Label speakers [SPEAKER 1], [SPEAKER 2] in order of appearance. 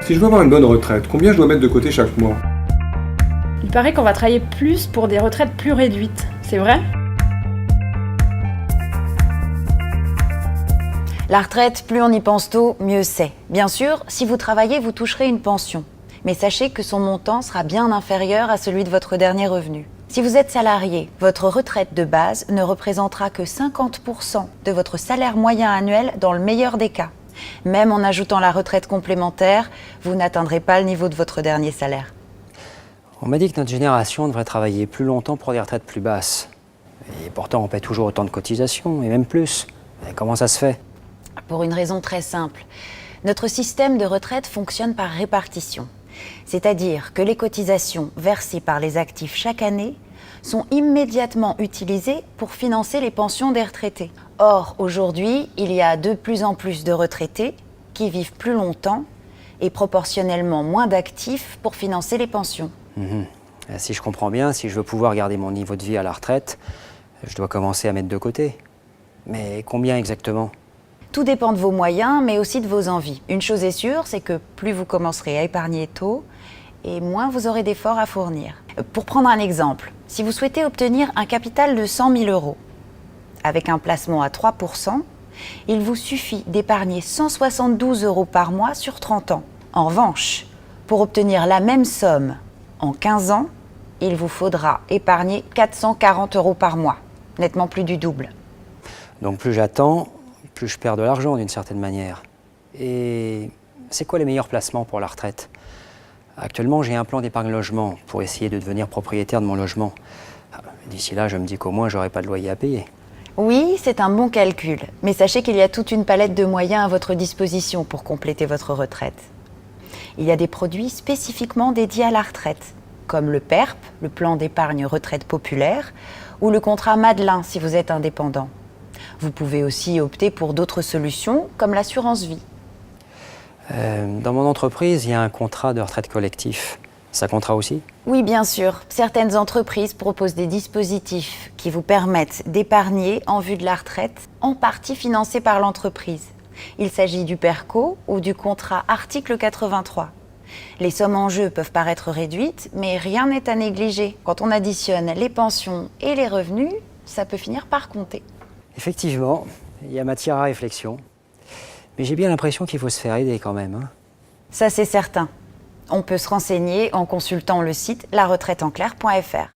[SPEAKER 1] Si je veux avoir une bonne retraite, combien je dois mettre de côté chaque mois?
[SPEAKER 2] Il paraît qu'on va travailler plus pour des retraites plus réduites. C'est vrai?
[SPEAKER 3] La retraite, plus on y pense tôt, mieux c'est. Bien sûr, si vous travaillez, vous toucherez une pension. Mais sachez que son montant sera bien inférieur à celui de votre dernier revenu. Si vous êtes salarié, votre retraite de base ne représentera que 50% de votre salaire moyen annuel dans le meilleur des cas. Même en ajoutant la retraite complémentaire, vous n'atteindrez pas le niveau de votre dernier salaire.
[SPEAKER 4] On m'a dit que notre génération devrait travailler plus longtemps pour des retraites plus basses. Et pourtant, on paie toujours autant de cotisations, et même plus. Et comment ça se fait?
[SPEAKER 3] Pour une raison très simple. Notre système de retraite fonctionne par répartition. C'est-à-dire que les cotisations versées par les actifs chaque année sont immédiatement utilisées pour financer les pensions des retraités. Or, aujourd'hui, il y a de plus en plus de retraités qui vivent plus longtemps et proportionnellement moins d'actifs pour financer les pensions.
[SPEAKER 4] Si je comprends bien, si je veux pouvoir garder mon niveau de vie à la retraite, je dois commencer à mettre de côté. Mais combien exactement?
[SPEAKER 3] Tout dépend de vos moyens, mais aussi de vos envies. Une chose est sûre, c'est que plus vous commencerez à épargner tôt, et moins vous aurez d'efforts à fournir. Pour prendre un exemple, si vous souhaitez obtenir un capital de 100 000 euros, avec un placement à 3%, il vous suffit d'épargner 172 euros par mois sur 30 ans. En revanche, pour obtenir la même somme en 15 ans, il vous faudra épargner 440 euros par mois, nettement plus du double.
[SPEAKER 4] Donc plus j'attends, plus je perds de l'argent d'une certaine manière. Et c'est quoi les meilleurs placements pour la retraite? Actuellement, j'ai un plan d'épargne logement pour essayer de devenir propriétaire de mon logement. D'ici là, je me dis qu'au moins, j'aurai pas de loyer à payer.
[SPEAKER 3] Oui, c'est un bon calcul, mais sachez qu'il y a toute une palette de moyens à votre disposition pour compléter votre retraite. Il y a des produits spécifiquement dédiés à la retraite, comme le PERP, le plan d'épargne retraite populaire, ou le contrat Madelin si vous êtes indépendant. Vous pouvez aussi opter pour d'autres solutions, comme l'assurance vie.
[SPEAKER 4] Dans mon entreprise, il y a un contrat de retraite collectif. Ça comptera aussi?
[SPEAKER 3] Oui, bien sûr. Certaines entreprises proposent des dispositifs qui vous permettent d'épargner en vue de la retraite, en partie financés par l'entreprise. Il s'agit du PERCO ou du contrat article 83. Les sommes en jeu peuvent paraître réduites, mais rien n'est à négliger. Quand on additionne les pensions et les revenus, ça peut finir par compter.
[SPEAKER 4] Effectivement, il y a matière à réflexion. Mais j'ai bien l'impression qu'il faut se faire aider quand même.
[SPEAKER 3] Ça, c'est certain. On peut se renseigner en consultant le site laretraiteenclair.fr.